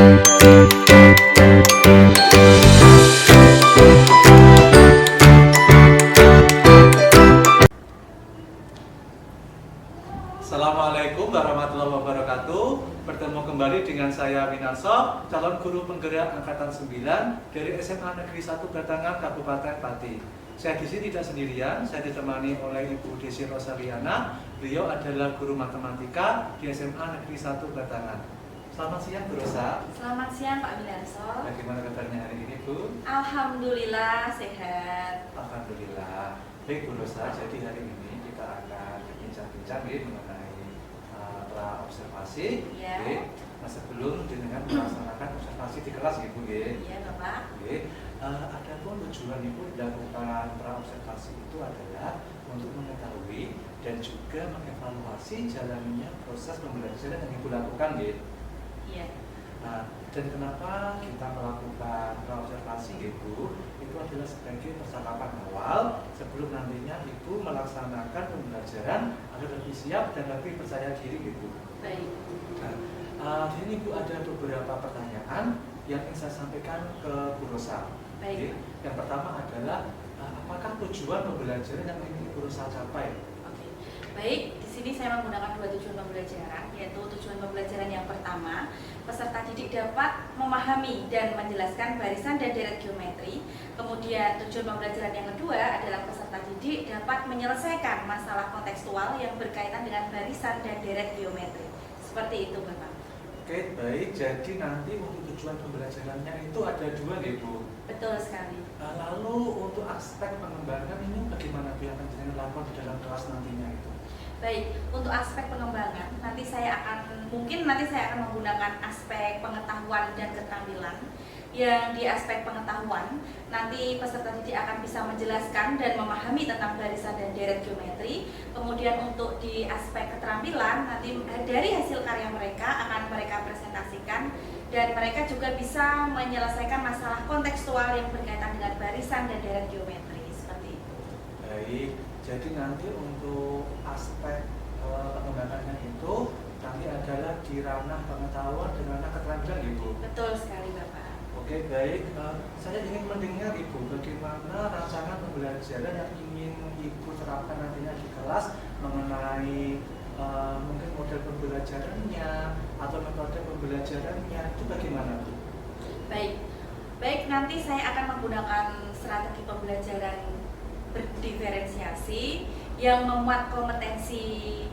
Assalamualaikum warahmatullahi wabarakatuh. Bertemu kembali dengan saya Winarso, calon guru penggerak angkatan 9 dari SMA Negeri 1 Batangan, Kabupaten Pati. Saya di sini tidak sendirian, saya ditemani oleh Ibu Desi Rosaliana. Beliau adalah guru matematika di SMA Negeri 1 Batangan. Selamat siang Bu Rosa. Selamat siang Pak Winarso. Bagaimana kabarnya hari ini Bu? Alhamdulillah sehat. Alhamdulillah. Baik Bu Rosa, jadi hari ini kita akan bincang-bincang mengenai pra-observasi. Ya. Nah, sebelum dengan melaksanakan observasi di kelas Ibu ya. Iya Bapak. Adapun tujuan Ibu dilakukan pra-observasi itu adalah untuk mengetahui dan juga mengevaluasi jalannya proses pembelajaran yang Ibu lakukan ya. Iya. Nah, dan kenapa kita melakukan pra-observasi Ibu? Itu adalah sebagai percakapan awal sebelum nantinya Ibu melaksanakan pembelajaran agar lebih siap dan lebih percaya diri Ibu. Baik. Nah, di sini Ibu ada beberapa pertanyaan yang ingin saya sampaikan ke Bu Rosa. Baik. Yang pertama adalah apakah tujuan pembelajaran yang ingin Bu Rosa capai? Oke. Baik, di sini saya menggunakan dua tujuan pembelajaran, yaitu tujuan pembelajaran yang pertama, peserta didik dapat memahami dan menjelaskan barisan dan deret geometri. Kemudian tujuan pembelajaran yang kedua adalah peserta didik dapat menyelesaikan masalah kontekstual yang berkaitan dengan barisan dan deret geometri. Seperti itu Bapak. Oke, baik. Jadi nanti untuk tujuan pembelajarannya itu ada dua nih Bu. Betul sekali. Lalu untuk aspek pengembangan ini bagaimana Bu yang akan dilakukan di dalam kelas nantinya itu? Baik, untuk aspek pengembangan nanti saya akan menggunakan aspek pengetahuan dan keterampilan. Yang di aspek pengetahuan nanti peserta didik akan bisa menjelaskan dan memahami tentang barisan dan deret geometri. Kemudian untuk di aspek keterampilan nanti dari hasil karya mereka akan mereka presentasikan dan mereka juga bisa menyelesaikan masalah kontekstual yang berkaitan dengan barisan dan deret geometri. Seperti itu. Baik, jadi nanti untuk aspek pengembangannya itu nanti adalah di ranah pengetahuan dan ranah keterampilan Ibu. Betul sekali Bapak. Oke, baik. Saya ingin mendengar Ibu bagaimana rancangan pembelajaran yang ingin Ibu terapkan nantinya di kelas mengenai mungkin model pembelajarannya atau metode pembelajarannya itu bagaimana Bu? Baik, nanti saya akan menggunakan strategi pembelajaran berdiferensiasi yang memuat kompetensi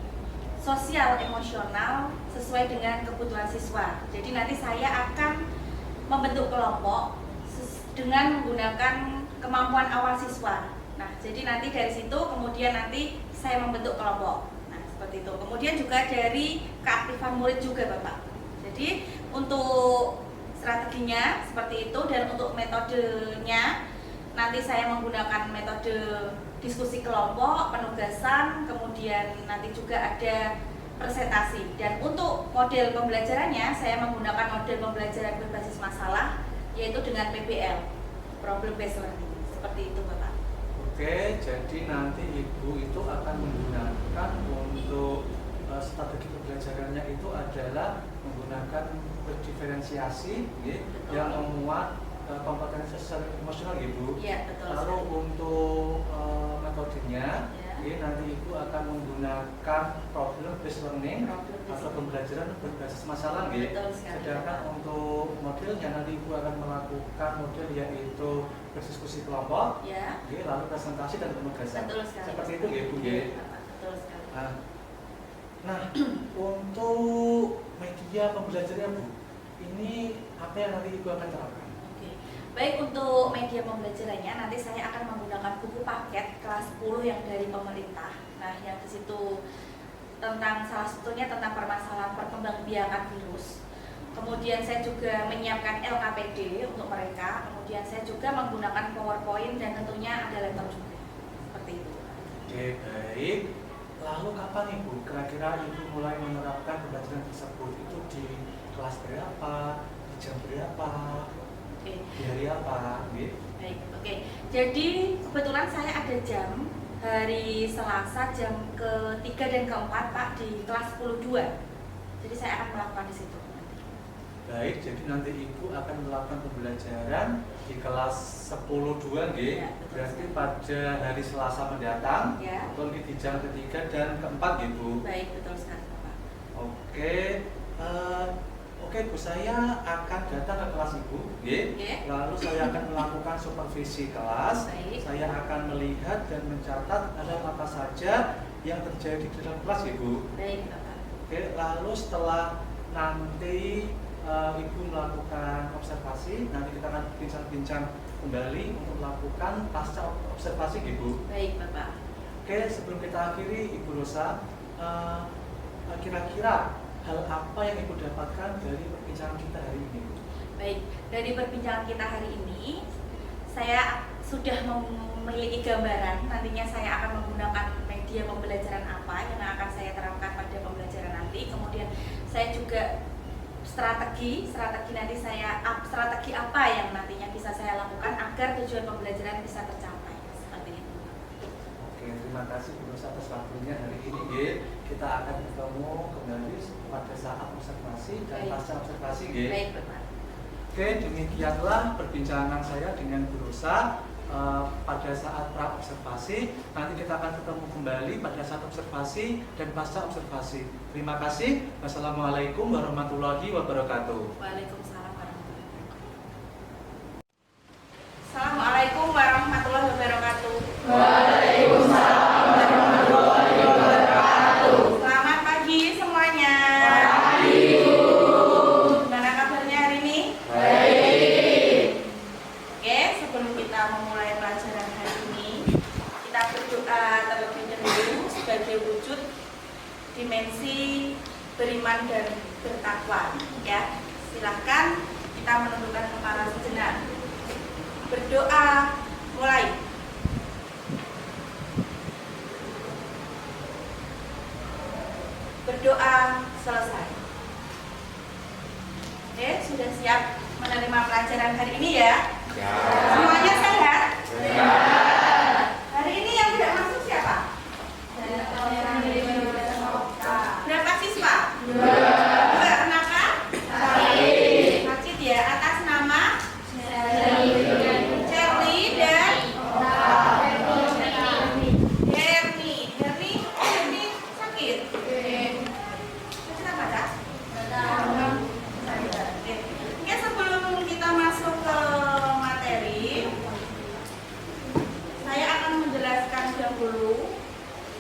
sosial emosional sesuai dengan kebutuhan siswa. Jadi nanti saya akan membentuk kelompok dengan menggunakan kemampuan awal siswa. Nah, jadi nanti dari situ kemudian nanti saya membentuk kelompok. Nah, seperti itu. Kemudian juga dari keaktifan murid juga, Bapak. Jadi untuk strateginya seperti itu dan untuk metodenya nanti saya menggunakan metode diskusi kelompok, penugasan, kemudian nanti juga ada presentasi. Dan untuk model pembelajarannya saya menggunakan model pembelajaran berbasis masalah, yaitu dengan PBL, Problem Based Learning. Seperti itu Bapak. Oke, jadi nanti Ibu itu akan menggunakan untuk strategi pembelajarannya itu adalah menggunakan diferensiasi yang memuat kompetensi sosial emosional Ibu. Iya, betul. Lalu untuk metodenya nanti Ibu akan menggunakan problem based learning atau pembelajaran berbasis masalah Betul sekali. Sedangkan untuk modelnya nanti Ibu akan melakukan model yaitu berdiskusi kelompok, lalu presentasi dan penugasan. Betul sekali. Seperti itu ya Bu ya. Betul sekali. Nah, untuk media pembelajarannya Bu, ini apa yang nanti Ibu akan terapkan? Baik, untuk media pembelajarannya nanti saya akan menggunakan buku paket kelas 10 yang dari pemerintah. Nah, yang di situ tentang salah satunya tentang permasalahan perkembangbiakan virus. Kemudian saya juga menyiapkan LKPD untuk mereka. Kemudian saya juga menggunakan PowerPoint dan tentunya ada laptop juga. Seperti itu. Oke, baik. Lalu kapan Ibu kira-kira Ibu mulai menerapkan pembelajaran tersebut? Itu di kelas berapa? Di jam berapa? Di hari apa? Baik, oke. Jadi kebetulan saya ada jam hari Selasa jam ke-3 dan ke-4 Pak di kelas 10-2. Jadi saya akan melakukan di situ. Baik, jadi nanti Ibu akan melakukan pembelajaran di kelas 10-2 nggih. Ya, Berarti pada hari Selasa mendatang, Ya. atau di jam ketiga dan keempat nggih, Bu. Baik, betul sekali Bapak. Oke, oke Bu, saya akan datang ke kelas Ibu, nggih. Nggih. Lalu saya akan melakukan supervisi kelas. Baik. Saya akan melihat dan mencatat hal apa saja yang terjadi di dalam kelas, Ibu. Baik Bapak. Oke, lalu setelah nanti Ibu melakukan observasi, nanti kita akan bincang-bincang kembali untuk melakukan pasca observasi, Ibu. Baik Bapak. Oke, sebelum kita akhiri, Ibu Rosa, kira-kira hal apa yang Ibu dapatkan dari perbincangan kita hari ini? Baik, dari perbincangan kita hari ini, saya sudah memiliki gambaran nantinya saya akan menggunakan media pembelajaran apa yang akan saya terapkan pada pembelajaran nanti. Kemudian saya juga strategi nanti strategi apa yang nantinya bisa saya lakukan agar tujuan pembelajaran bisa tercapai. Seperti itu. Oke, terima kasih Bu Rosa atas waktunya hari ini, nggih. Kita akan ketemu kembali pada saat observasi dan Baik. pasca observasi, nggih. Baik Bapak. Oke, demikianlah perbincangan saya dengan Bu Rosa pada saat pra observasi. Nanti kita akan ketemu kembali pada saat observasi dan pasca observasi. Terima kasih. Wassalamualaikum warahmatullahi wabarakatuh. Waalaikumsalam warahmatullahi wabarakatuh. Assalamualaikum warahmatullahi wabarakatuh. Waalaikumsalam warahmatullahi wabarakatuh. Selamat pagi semuanya. Pagi, Bu. Gimana kabarnya hari ini? Baik. Oke, sebelum kita memulai pelajaran hari ini, kita berdoa terlebih dahulu sebagai wujud dimensi beriman dan bertakwa. Ya, silahkan kita menundukkan kepala sejenak. Berdoa mulai. Berdoa selesai. Oke, sudah siap menerima pelajaran hari ini ya? Semuanya sehat? Hari ini yang tidak masuk siapa? Berapa siswa? Dua. Kenapa? Sakit ya. Atas nama? Cherly dan Herni sakit. Kenapa, Kak? Oke, sebelum kita masuk ke materi, saya akan menjelaskan dahulu.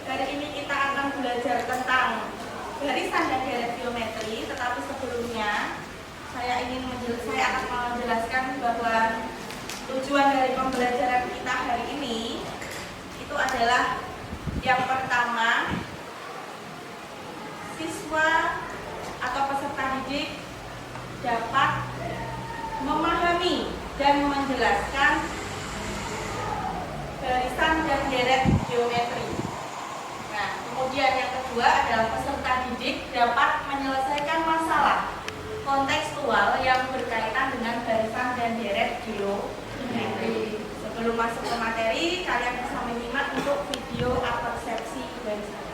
Hari ini kita akan belajar tentang garisan dan deret geometri, tetapi sebelumnya saya akan menjelaskan bahwa tujuan dari pembelajaran kita hari ini itu adalah yang pertama, siswa atau peserta didik dapat memahami dan menjelaskan garisan dan deret geometri. Nah, kemudian yang kedua adalah peserta didik dapat menyelesaikan masalah kontekstual yang berkaitan dengan garisan dan deret geometri. Sebelum masuk ke materi, kalian bisa menyimak untuk video persepsi garisan.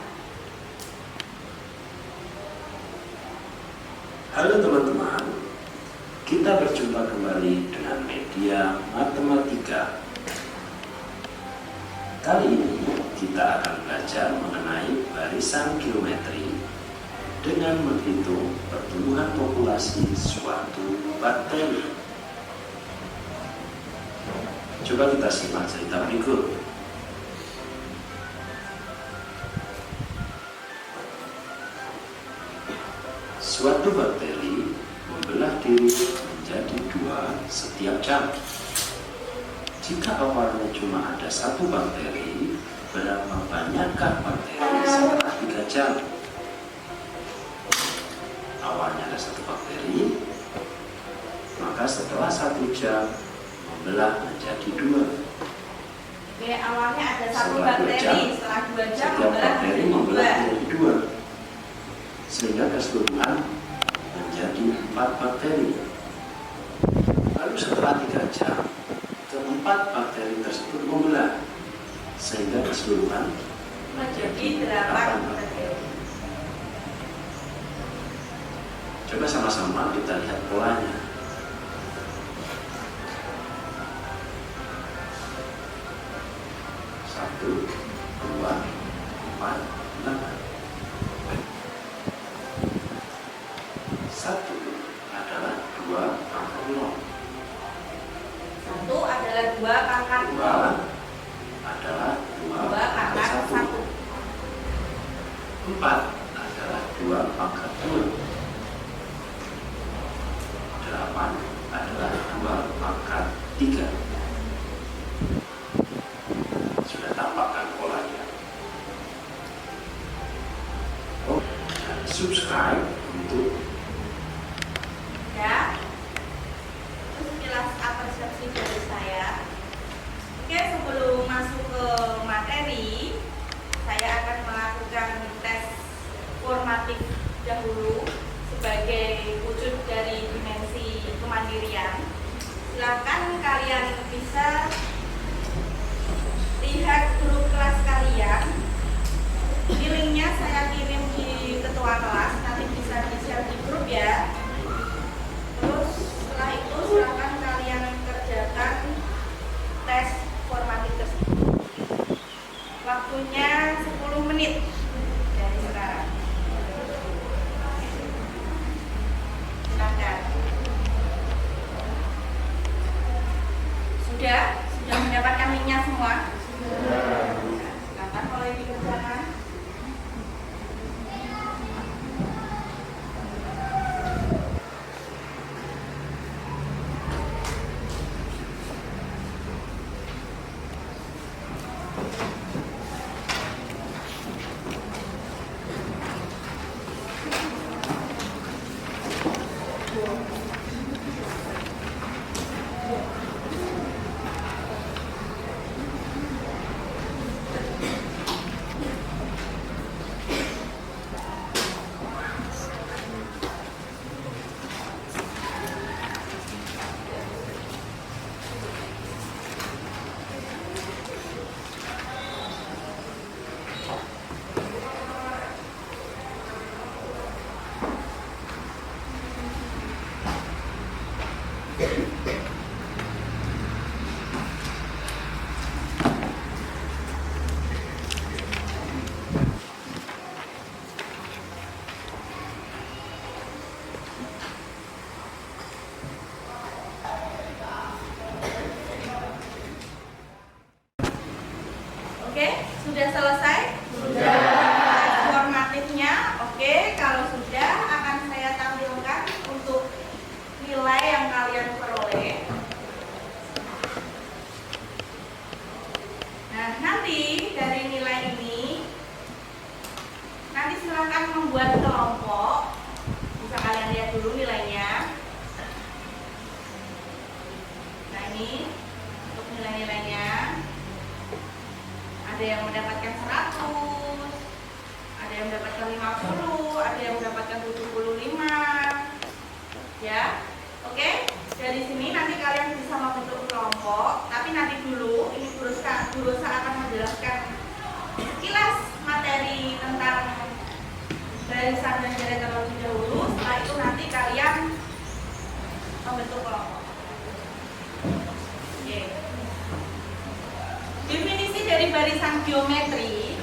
Halo teman-teman, kita berjumpa kembali dengan media matematika. Kali ini kita akan belajar mengenai barisan geometri dengan menghitung pertumbuhan populasi suatu bakteri. Coba kita simak cerita berikut. Suatu bakteri membelah diri menjadi dua setiap jam. Jika awalnya cuma ada satu bakteri, berapa banyakkah bakteri setelah 3 jam? Awalnya ada satu bakteri, maka setelah 1 jam membelah menjadi 2. Oke, awalnya ada satu Setelah 2 jam, bakteri, setelah 2 jam setiap membelah bakteri menjadi membelah 2. menjadi 2, sehingga keseluruhan menjadi 4 bakteri. Lalu setelah 3 jam, keempat bakteri tersebut membelah, sehingga keseluruhan Menjadi 8 bakteri. Coba sama-sama kita lihat polanya. Satu, dua, empat, enam. Satu adalah 2 pangkat 0. Satu adalah 2 pangkat 2 0. adalah 2 2 pangkat 1. 4 adalah 2 pangkat 2. 8 adalah 2 pangkat 3. Sudah tampak kan polanya? Oh, dan subscribe untuk Ya. Itu sekilas apresiasi dari saya. Oke, sebelum masuk ke materi, saya akan melakukan tes formatif dahulu sebagai wujud dari dimensi kemandirian. Silakan kalian bisa lihat grup kelas kalian. Linknya saya kirim di ketua kelas, nanti bisa di-share di grup ya. Terus setelah itu silakan kalian kerjakan tes formatif tersebut. Waktunya 10 menit dari sekarang. Silakan. Sudah mendapatkan linknya semua? Silakan mulai dikerjakan. Oke, sudah selesai? Sudah. Formatifnya, oke. Kalau sudah, akan saya tampilkan untuk nilai yang kalian peroleh. Nah, nanti dari nilai ini, nanti silakan membuat kelompok. Bisa kalian lihat dulu nilainya. Nah, ini untuk nilai-nilainya. Ada yang mendapatkan 100, ada yang mendapatkan 50, ada yang mendapatkan 75. Ya. Oke. Dari sini nanti kalian bisa membentuk kelompok, tapi nanti dulu ini guru akan menjelaskan sekilas materi tentang barisan dan deret terlebih dahulu. Setelah itu nanti kalian membentuk kelompok. Oke. Definisi dari barisan geometri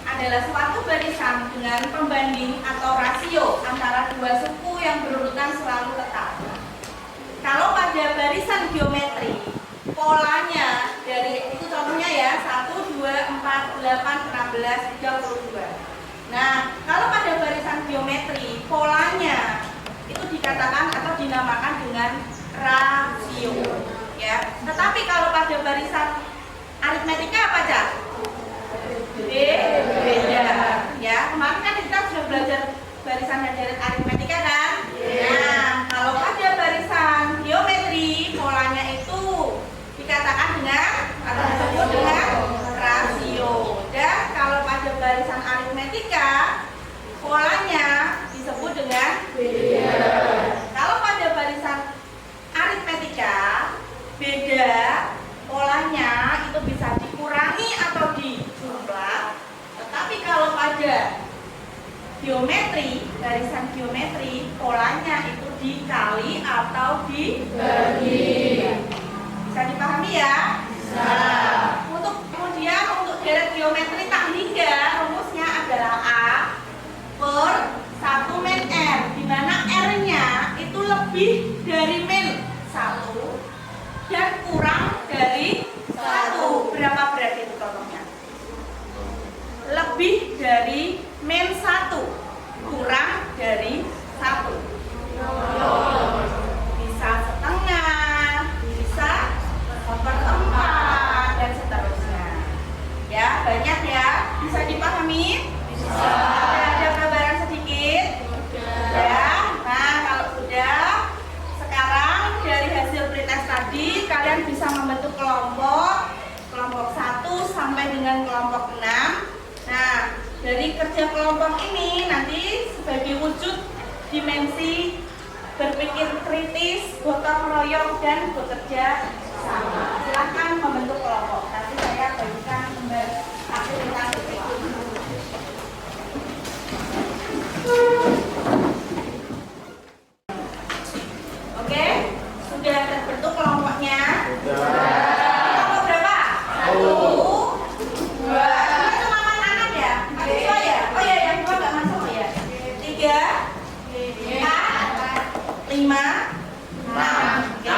adalah suatu barisan dengan pembanding atau rasio antara dua suku yang berurutan selalu tetap. Kalau pada barisan geometri, polanya dari itu contohnya ya 1, 2, 4, 8, 16, 32. Nah, kalau pada barisan geometri, polanya itu dikatakan atau dinamakan dengan rasio. Ya. Tetapi kalau pada barisan aritmetika apa aja? Beda. Ya, kemarin kan kita sudah belajar barisan dan deret aritmetika kan? Nah, kalau pada barisan geometri polanya itu dikatakan dengan atau disebut dengan rasio. Dan kalau pada barisan aritmetika polanya disebut dengan beda. Kalau pada barisan aritmetika beda, polanya itu bisa dikurangi atau dijumlah. Tetapi kalau pada geometri, barisan geometri polanya itu dikali atau Bagi. bisa dipahami ya? Kemudian untuk deret geometri tak hingga rumusnya adalah A per 1 min R, di mana R-nya itu lebih dari min 1 dan kurang dari 1. Berapa berarti itu contohnya? Lebih dari min 1 kurang dari 1. Bisa setengah, bisa seperempat, dan seterusnya. Ya, banyak ya. Bisa dipahami? Bisa. Ada gambaran sedikit? Ya. Nah, kalau sudah, sekarang dari hasil pretest tadi kalian bisa membentuk kelompok 1 sampai dengan kelompok 6. Nah, dari kerja kelompok ini nanti sebagai wujud dimensi berpikir kritis, gotong royong, dan bekerja sama. Silahkan membentuk kelompok. Nanti saya bagikan aktivitas berikut. Oke, sudah terbentuk kelompoknya? Kelompok berapa? 1, 2. Ini cuma anak-anak ya? Mahasiswa ya? Oh ya, yang 2 nggak masuk ya? 3, 4, 5, 6. Oke.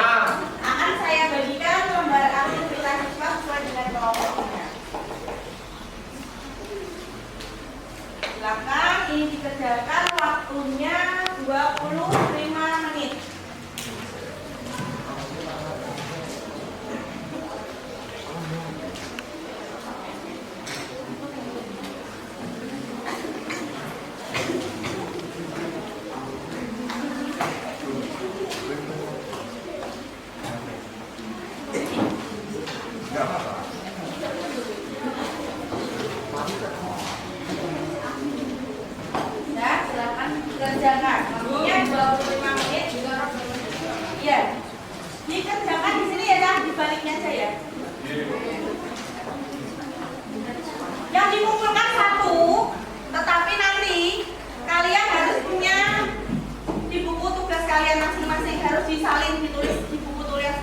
Akan saya bagikan lembar aktivitas siswa sesuai dengan kelompoknya. Silakan ini dikerjakan, waktunya 25 menit. Ya, silakan kerjakan. Waktunya 25 menit. Iya. Dikerjakan di sini ya, Dah. Di baliknya aja ya. Yang dikumpulkan 1, tetapi nanti kalian harus punya di buku tugas kalian masing-masing, harus disalin, ditulis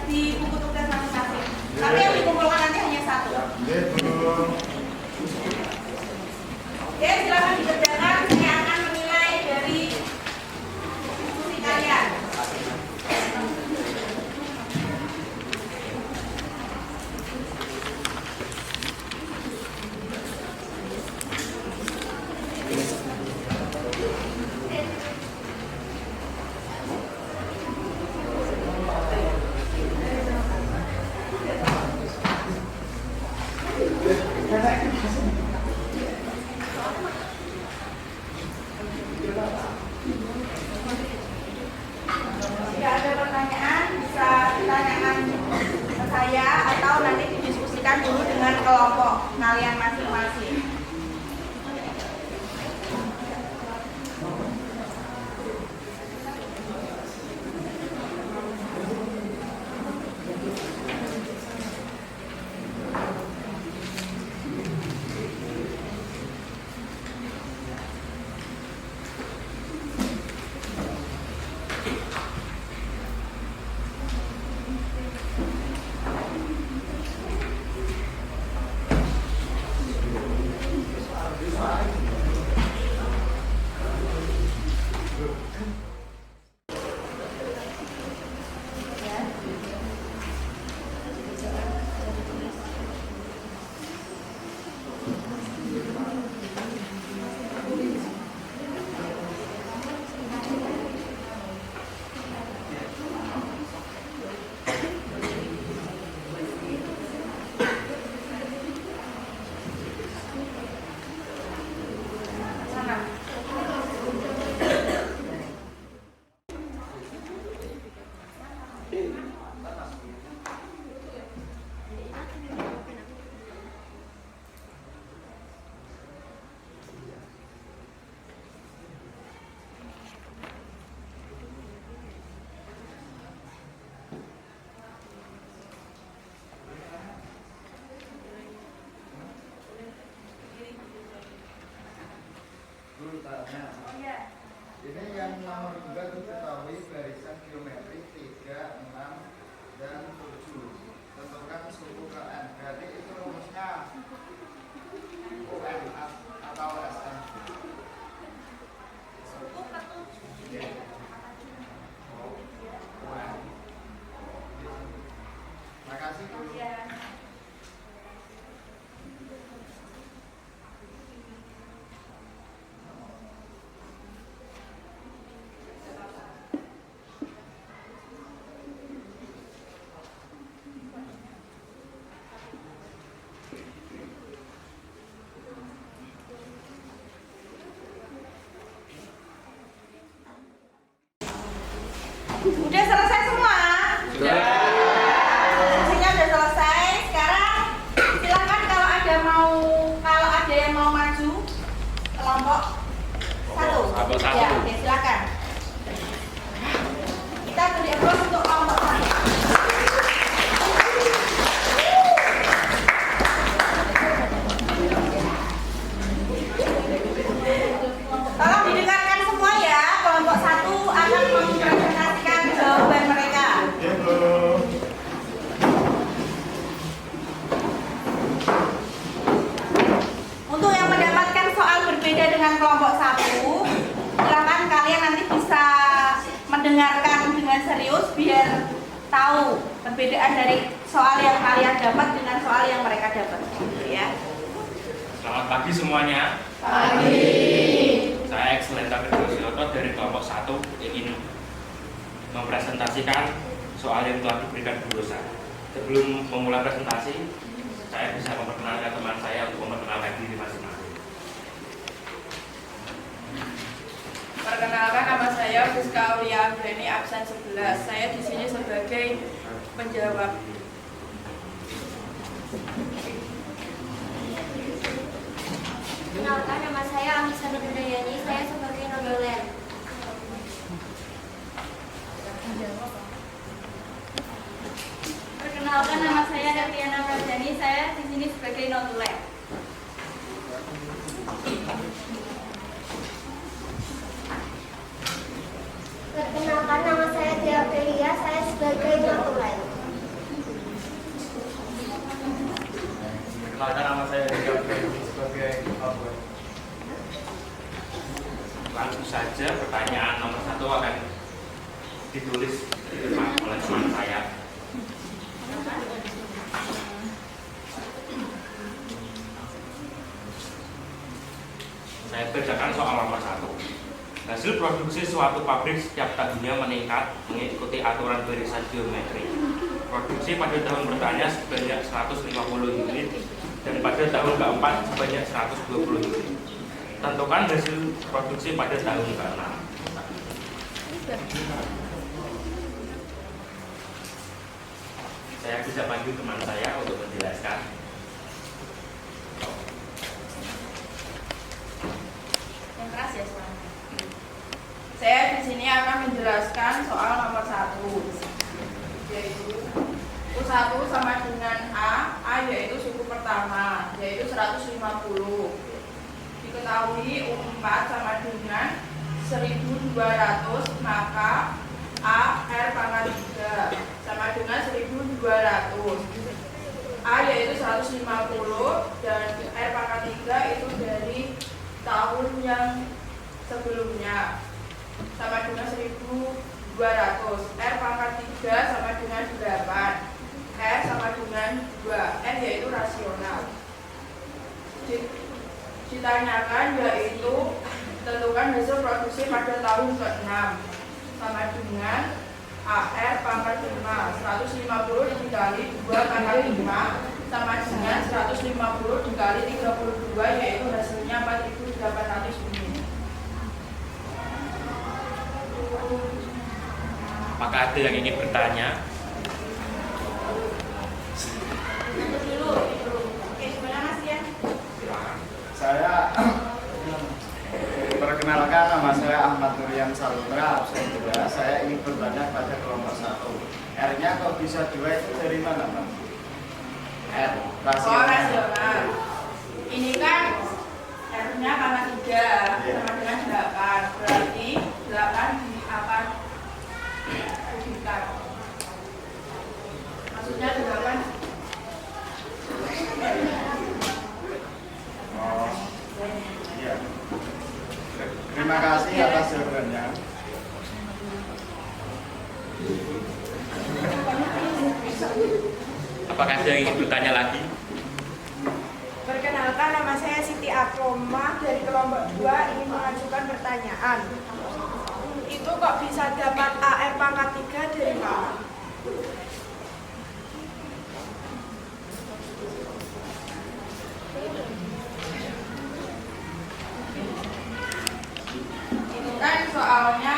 di buku tugas masing-masing. Tapi yang dikumpulkan nanti hanya 1. Oke, silakan dikerjakan. Saya akan menilai dari diskusi kalian. Jika ada pertanyaan bisa ditanyakan ke saya atau nanti didiskusikan dulu dengan kelompok kalian masing-masing. tahu perbedaan dari soal yang kalian dapat dengan soal yang mereka dapat, ya. Selamat pagi semuanya. Pagi. Saya Excelenta Firdausyoto dari kelompok 1 ingin mempresentasikan soal yang telah diberikan Bu Rosa. Sebelum memulai presentasi, saya bisa memperkenalkan teman saya untuk memperkenalkan diri masing-masing. Perkenalkan, nama saya Rizka Aulia Anggreni, absen 11. Saya di sini sebagai penjawab. Kenalkan, nama saya Amisa Nurdayani, saya sebagai notulen. Perkenalkan, nama saya Daviana Pradjani, saya di sini sebagai notulen. Perkenalkan, nama saya Tia Felia, saya sebagai notulen. Perkenalkan, nama saya Dika Freddy sebagai outlet. Langsung saja pertanyaan nomor 1 akan ditulis oleh teman saya. Saya bacakan soal nomor 1. Hasil produksi suatu pabrik setiap tahunnya meningkat mengikuti aturan barisan geometri. Produksi pada tahun bertanya sebanyak 150 unit dan pada tahun keempat sebanyak 120 unit. Tentukan hasil produksi pada tahun ke-6. Saya bisa panggil teman saya untuk menjelaskan. Yang keras ya suaranya. Saya di sini akan menjelaskan soal nomor 1, yaitu U1 sama dengan A yaitu suku pertama, yaitu 150. Diketahui U4 sama dengan 1200, maka A R pangkat 3 sama dengan 1200. A yaitu 150 dan R pangkat 3 itu dari tahun yang sebelumnya sama dengan 1200. R pangkat 3 sama dengan 8. R sama dengan 2. R yaitu rasional. Ditanyakan yaitu tentukan hasil produksi pada tahun ke-6 sama dengan AR pangkat 5. 150 dikali 2 pangkat 5 sama dengan 150 dikali 32, yaitu hasilnya 4.800 unit. Apakah ada yang ingin bertanya? Oke, gimana Mas ya? Silakan. Saya perkenalkan, nama saya Ahmad Nurian Salutra, absen 2. Saya ingin bertanya pada kelompok 1. R-nya kok bisa 2 itu dari mana, Pak? R, rasional. Rasional. Ini kan R-nya pangkat 3 sama dengan 8. Berarti 8 akan kubikan. Maksudnya 8. Oh, iya. Terima kasih atas jawabannya. Apakah ada yang ingin bertanya lagi? Perkenalkan, nama saya Siti Akroma dari kelompok 2 ingin mengajukan pertanyaan. Itu kok bisa dapat AR pangkat 3 dari mana? Itu kan soalnya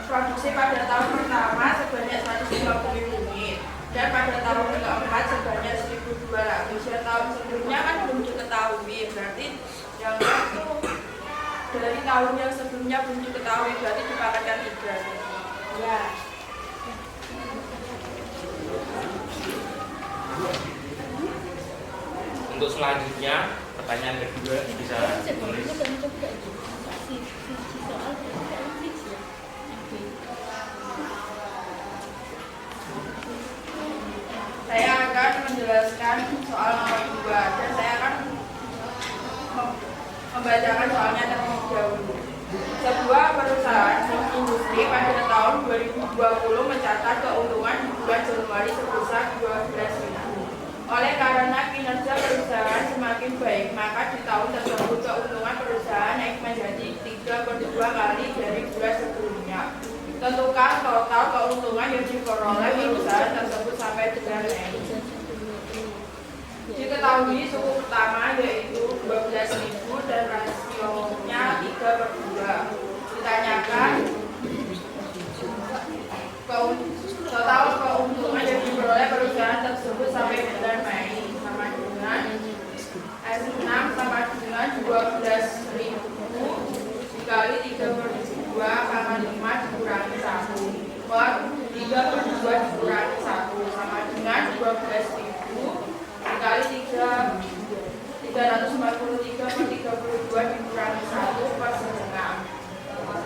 produksi pada tahun pertama sebanyak 150 unit dan pada tahun keempat sebanyak 1.200. Ya, tahun sebelumnya kan belum diketahui, berarti yang itu dari tahun yang sebelumnya belum diketahui, berarti dipakatkan 3. Ya. Untuk selanjutnya, pertanyaan kedua bisa ditulis. Saya akan menjelaskan soal nomor 2 dan saya akan membacakan soalnya terlebih dahulu. Sebuah perusahaan industri pada tahun 2020 mencatat keuntungan bulan Januari sebesar 12.000. Oleh karena kinerja perusahaan semakin baik, maka di tahun tersebut keuntungan perusahaan naik menjadi 3/2 kali dari bulan sebelumnya. Tentukan total keuntungan yang diperoleh perusahaan tersebut sampai bulan Mei. Diketahui suku pertama yaitu 12.000 dan rasionya 3/2. Ditanyakan total keuntungan yang diperoleh perusahaan tersebut sampai bulan Mei sama dengan S6 sama dengan 12.000 dikali 3/2,5 dikurangi 1 per 3/2 dikurangi 1 sama dengan 12.000 dikali 343 per 32 dikurangi 1 per 1/6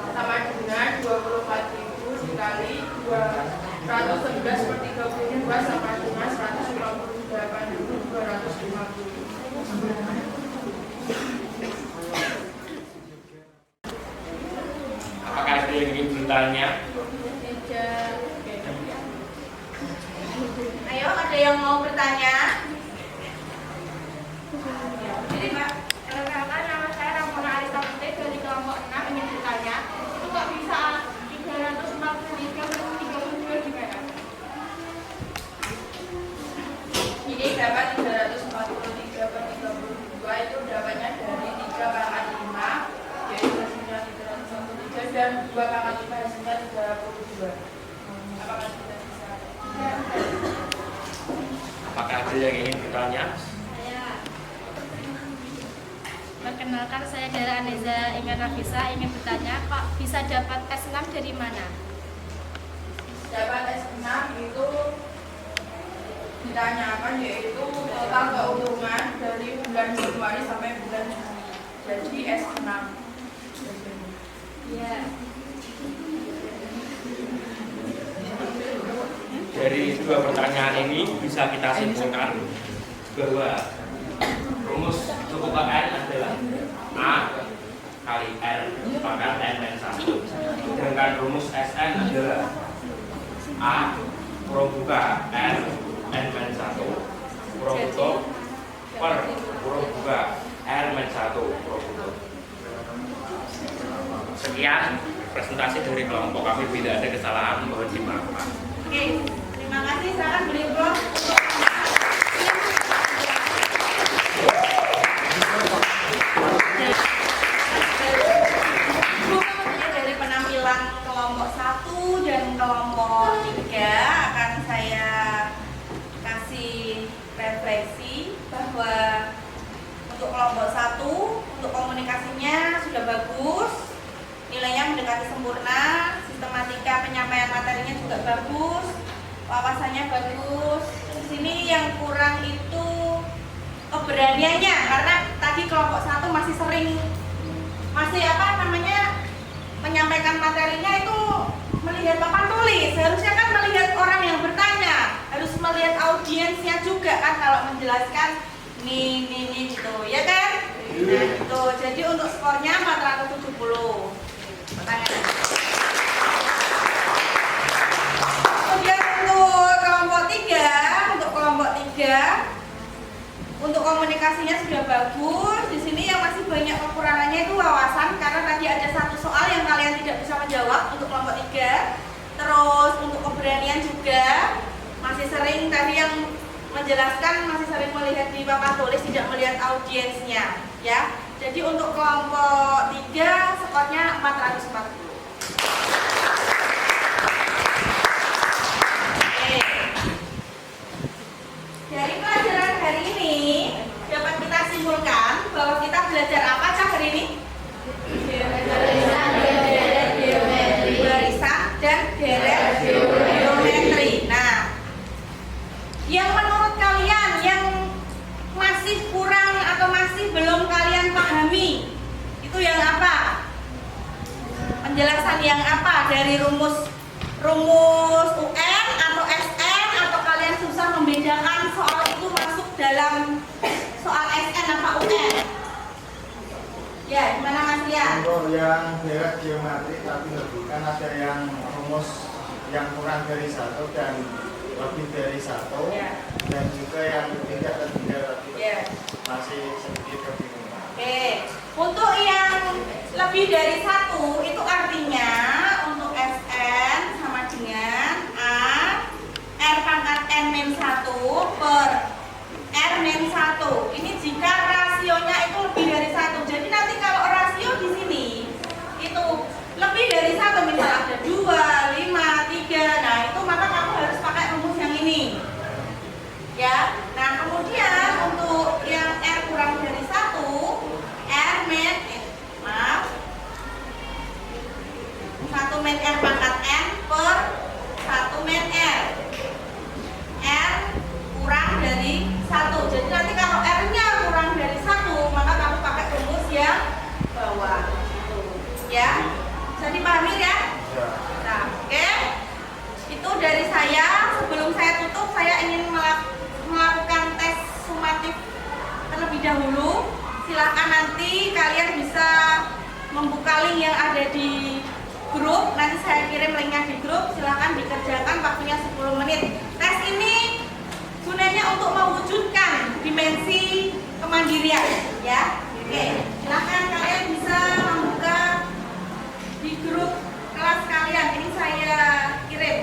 sama dengan 24.000 dikali 211 per 32 sama dengan 158.250. Apakah ada yang ingin bertanya? Ayo, ada yang mau bertanya? Jadi Mbak, Perkenalkan, nama saya Ramona Arista Putri dari kelompok 6 ingin bertanya, itu kok bisa 343 per 32 gimana? Ini dapat 343 per 32 itu dapatnya dari 3/5 yaitu hasilnya 343 dan 2/5 hasilnya 32. Apakah sudah bisa? Apakah ada yang ingin bertanya? Perkenalkan, saya Dara Aneza Ingat Nafisa ingin bertanya, kok bisa dapat S6 dari mana? Dapat S6 itu ditanyakan yaitu total keuntungan dari bulan Januari sampai bulan Juni. Jadi S6. ya. Dari dua pertanyaan ini bisa kita simpulkan bahwa rumus suku KN adalah A kali R pangkat N-1. Sedangkan rumus SN adalah A kurang buka R N-1 kurang tutup per kurang buka R-1 kurang tutup. Sekian presentasi dari kelompok kami. Bila ada kesalahan mohon dimaafkan. Oke, terima kasih. Silakan beri blog. Dari penampilan kelompok 1 dan kelompok 3 akan saya kasih refleksi bahwa untuk kelompok 1 untuk komunikasinya sudah bagus, nilainya mendekati sempurna, sistematika penyampaian materinya juga bagus, wawasannya bagus. Di sini yang kurang itu keberaniannya, karena tadi kelompok 1 masih menyampaikan materinya itu melihat papan tulis. Harusnya kan melihat orang yang bertanya, harus melihat audiensnya juga kan kalau menjelaskan nih gitu, ya kan? Nah, itu. Jadi untuk skornya 470. Pertanyaan. Kemudian untuk kelompok 3, untuk komunikasinya sudah bagus. Di sini yang masih banyak kekurangannya itu wawasan, karena tadi ada satu soal yang kalian tidak bisa menjawab untuk kelompok 3. Terus untuk keberanian juga masih sering, tadi yang menjelaskan masih sering melihat di papan tulis, tidak melihat audiensnya, ya. Jadi untuk kelompok 3 skornya 440. Oke. Dari pelajaran hari ini dapat kita simpulkan bahwa kita belajar apa hari ini? Barisan dan deret geometri. Nah, yang menurut kalian yang masih kurang atau masih belum kalian pahami itu yang apa? Penjelasan yang apa dari rumus UN atau SN, atau kalian susah membedakan soal itu masuk dalam soal SN apa UN? Ya, gimana Mas Lia? Untuk yang deret geometri tapi lebih kan ada yang rumus yang kurang dari 1 dan lebih dari 1 Ya. dan juga yang tidak tadi Ya. masih sedikit kebingungan. Oke, untuk yang lebih dari 1 itu artinya untuk Sn sama dengan A R pangkat N-1 per R-1. Ini jika rasionya itu lebih dari 1. Jadi nanti kalau rasio di sini itu lebih dari 1, misal ada 2, 5, 3, nah itu maka kamu harus pakai rumus yang ini. Ya, nah kemudian untuk yang R kurang dari 1, R min, maaf, 1 min R pangkat N per 1 min R. R kurang dari 1. Jadi nanti kalau R-nya kurang dari 1, maka kamu pakai rumus yang bawah. Ya, bisa dipahami ya? Ya. Nah, oke. Itu dari saya. Sebelum saya tutup, saya ingin melakukan tes sumatif terlebih dahulu. Silakan nanti kalian bisa membuka link yang ada di grup. Nanti saya kirim linknya di grup. Silakan dikerjakan, waktunya 10 menit. Tes ini gunanya untuk mewujudkan dimensi kemandirian, ya. Oke, silakan kalian bisa membuka di grup kelas kalian. Ini saya kirim.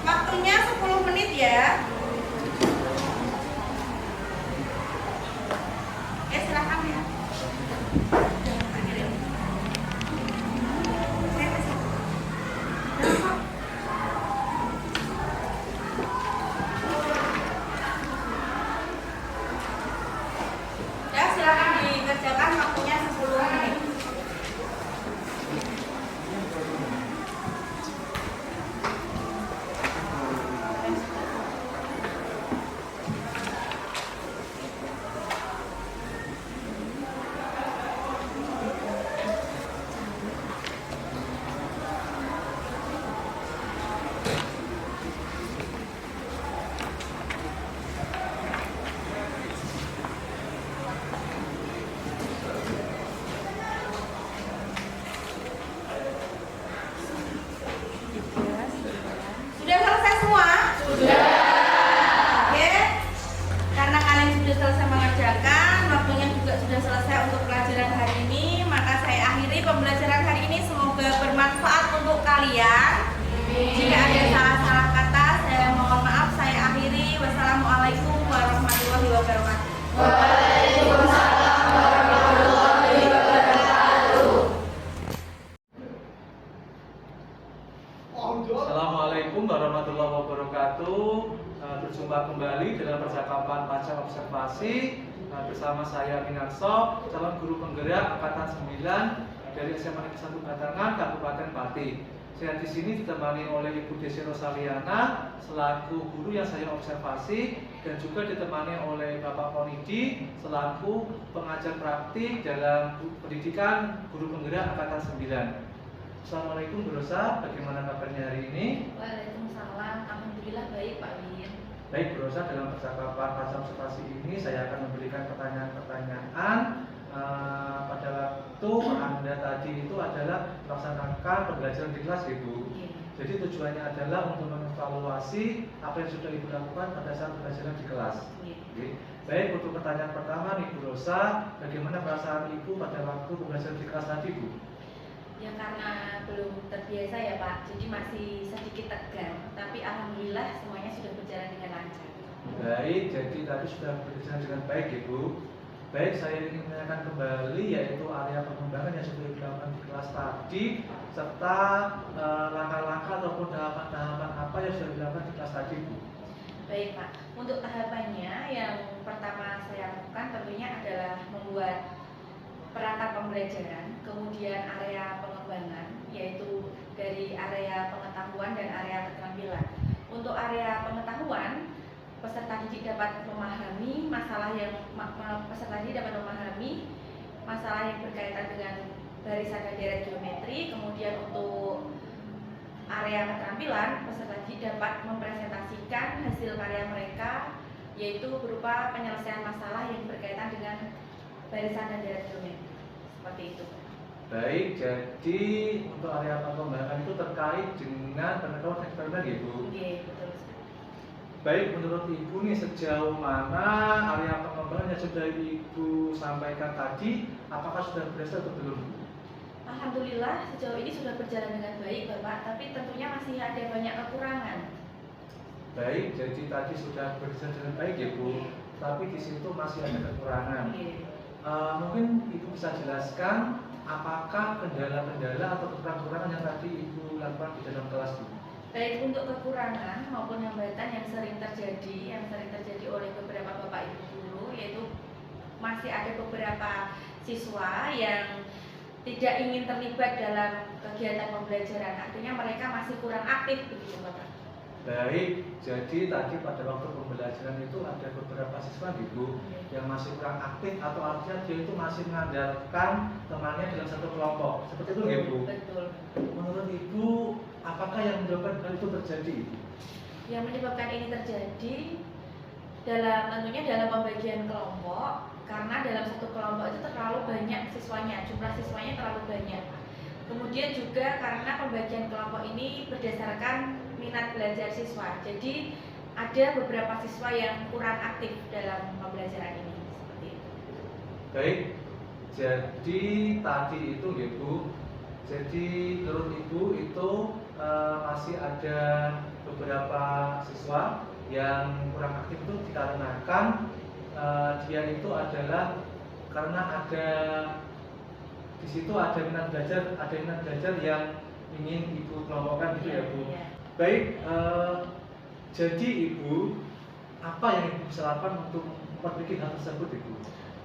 Waktunya 10 menit ya. Oke, silakan ya. Saya kirim. Saya kasih. Ya, silakan dikerjakan, waktunya 10 menit. Sudah selesai semua? Sudah. Oke. Karena kalian sudah selesai mengerjakan, waktunya juga sudah selesai untuk pelajaran hari ini, maka saya akhiri pembelajaran hari ini. Semoga bermanfaat untuk kalian. Jika ada salah-salah kata, saya mohon maaf. Saya akhiri. Wassalamualaikum warahmatullahi wabarakatuh. Waalaikumsalam warahmatullahi wabarakatuh. Assalamualaikum warahmatullahi wabarakatuh. Berjumpa kembali dalam percakapan pasca observasi bersama saya Minarso, calon guru penggerak angkatan 9 dari SMA Negeri 1 Batangan, Kabupaten Pati. Saya di sini ditemani oleh Ibu Desi Rosaliana selaku guru yang saya observasi, dan juga ditemani oleh Bapak Ponidi selaku pengajar praktik dalam pendidikan guru penggerak angkatan 9. Assalamualaikum Bu Rosa, bagaimana kabarnya hari ini? Waalaikumsalam. Alhamdulillah baik Pak Win. Baik Bu Rosa, dalam percakapan pasca observasi ini saya akan memberikan pertanyaan-pertanyaan. Pada waktu Anda tadi itu adalah melaksanakan pembelajaran di kelas Ibu. Jadi tujuannya adalah untuk mengevaluasi apa yang sudah Ibu lakukan pada saat pembelajaran di kelas. Baik, untuk pertanyaan pertama nih Bu Rosa, bagaimana perasaan Ibu pada waktu pembelajaran di kelas tadi Bu? Ya karena belum terbiasa ya Pak, jadi masih sedikit tegang. Tapi alhamdulillah semuanya sudah berjalan dengan lancar. Baik, jadi tadi sudah berjalan dengan baik Ibu. Baik, saya ingin menanyakan kembali yaitu area pengembangan yang sudah dilakukan di kelas tadi, serta langkah-langkah ataupun tahapan-tahapan apa yang sudah dilakukan di kelas tadi Bu. Baik Pak, untuk tahapannya yang pertama saya lakukan tentunya adalah membuat perangkat pembelajaran, kemudian area pengembangan, yaitu dari area pengetahuan dan area keterampilan. Untuk area pengetahuan, peserta didik dapat memahami masalah yang berkaitan dengan barisan dan deret geometri. Kemudian untuk area keterampilan, peserta didik dapat mempresentasikan hasil karya mereka, yaitu berupa penyelesaian masalah yang berkaitan dengan barisan dan deret geometri. Seperti itu. Baik, jadi untuk area pengembangan itu terkait dengan pengetahuan eksperimen ya Bu? Oke, betul. Baik, menurut Ibu nih sejauh mana area pengembangan yang sudah Ibu sampaikan tadi, apakah sudah berhasil atau belum? Alhamdulillah sejauh ini sudah berjalan dengan baik Bapak, tapi tentunya masih ada banyak kekurangan. Baik, jadi tadi sudah berjalan dengan baik ya Bu, tapi di situ masih ada kekurangan. Mungkin Ibu bisa jelaskan apakah kendala-kendala atau kekurangan yang tadi Ibu lakukan di dalam kelas Bu? Baik untuk kekurangan maupun hambatan yang sering terjadi oleh beberapa Bapak Ibu guru, yaitu masih ada beberapa siswa yang tidak ingin terlibat dalam kegiatan pembelajaran, artinya mereka masih kurang aktif begitu Bapak. Baik, jadi tadi pada waktu pembelajaran itu ada beberapa siswa gitu yang masih kurang aktif atau artinya dia itu masih mengandalkan temannya dalam satu kelompok. Seperti itu ya Bu? Betul. Menurut Ibu, apakah yang menyebabkan hal itu terjadi? Yang menyebabkan ini terjadi tentunya dalam pembagian kelompok, karena dalam satu kelompok itu terlalu banyak siswanya, jumlah siswanya terlalu banyak. Kemudian juga karena pembagian kelompok ini berdasarkan minat belajar siswa, jadi ada beberapa siswa yang kurang aktif dalam pembelajaran ini, seperti itu. Baik, jadi tadi itu ya Bu, jadi menurut Ibu itu masih ada beberapa siswa yang kurang aktif itu dikarenakan dia itu adalah karena ada di situ ada minat belajar yang ingin Ibu kelompokkan gitu ya Bu. Iya. Baik, jadi Ibu, apa yang Ibu bisa lakukan untuk memperbaiki hal tersebut Ibu?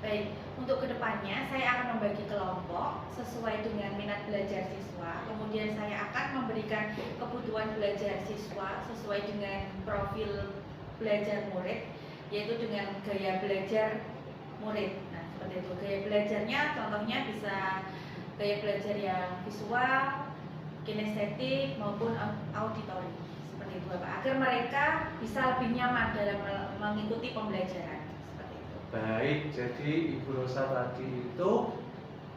Baik, untuk kedepannya saya akan membagi kelompok sesuai dengan minat belajar siswa. Kemudian saya akan memberikan kebutuhan belajar siswa sesuai dengan profil belajar murid, yaitu dengan gaya belajar murid. Nah, seperti itu. Gaya belajarnya contohnya bisa gaya belajar yang visual, kinestetik maupun auditori. Seperti itu Bapak, agar mereka bisa lebih nyaman dalam mengikuti pembelajaran. Baik, jadi Ibu Rosa tadi itu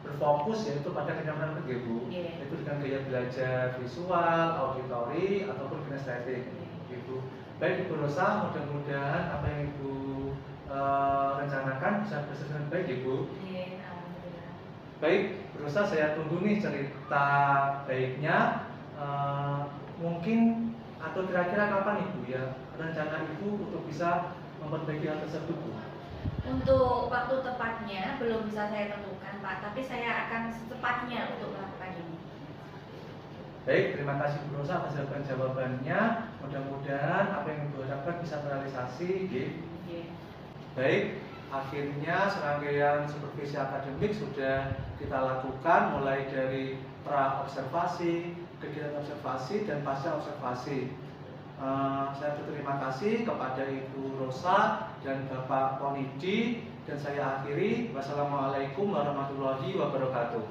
berfokus yaitu pada kenyamanan Bu, yaitu dengan gaya belajar visual, auditori ataupun kinestetik. Ibu. Baik Ibu Rosa, mudah-mudahan apa yang Ibu rencanakan bisa berjalan dengan baik Ibu. Baik, Ibu Rosa, saya tunggu nih cerita baiknya. Mungkin atau kira-kira kapan Ibu ya rencana Ibu untuk bisa memperbaiki hal tersebut Bu? Untuk waktu tepatnya belum bisa saya tentukan Pak, tapi saya akan secepatnya untuk melakukan ini. Baik, terima kasih Bu Rosa atas jawabannya. Mudah-mudahan apa yang Ibu harapkan bisa terrealisasi. Baik, akhirnya serangkaian supervisi akademik sudah kita lakukan mulai dari pra observasi, kegiatan observasi dan pasca observasi. Saya berterima kasih kepada Ibu Rosa dan Bapak Ponidi dan saya akhiri. Wassalamualaikum warahmatullahi wabarakatuh.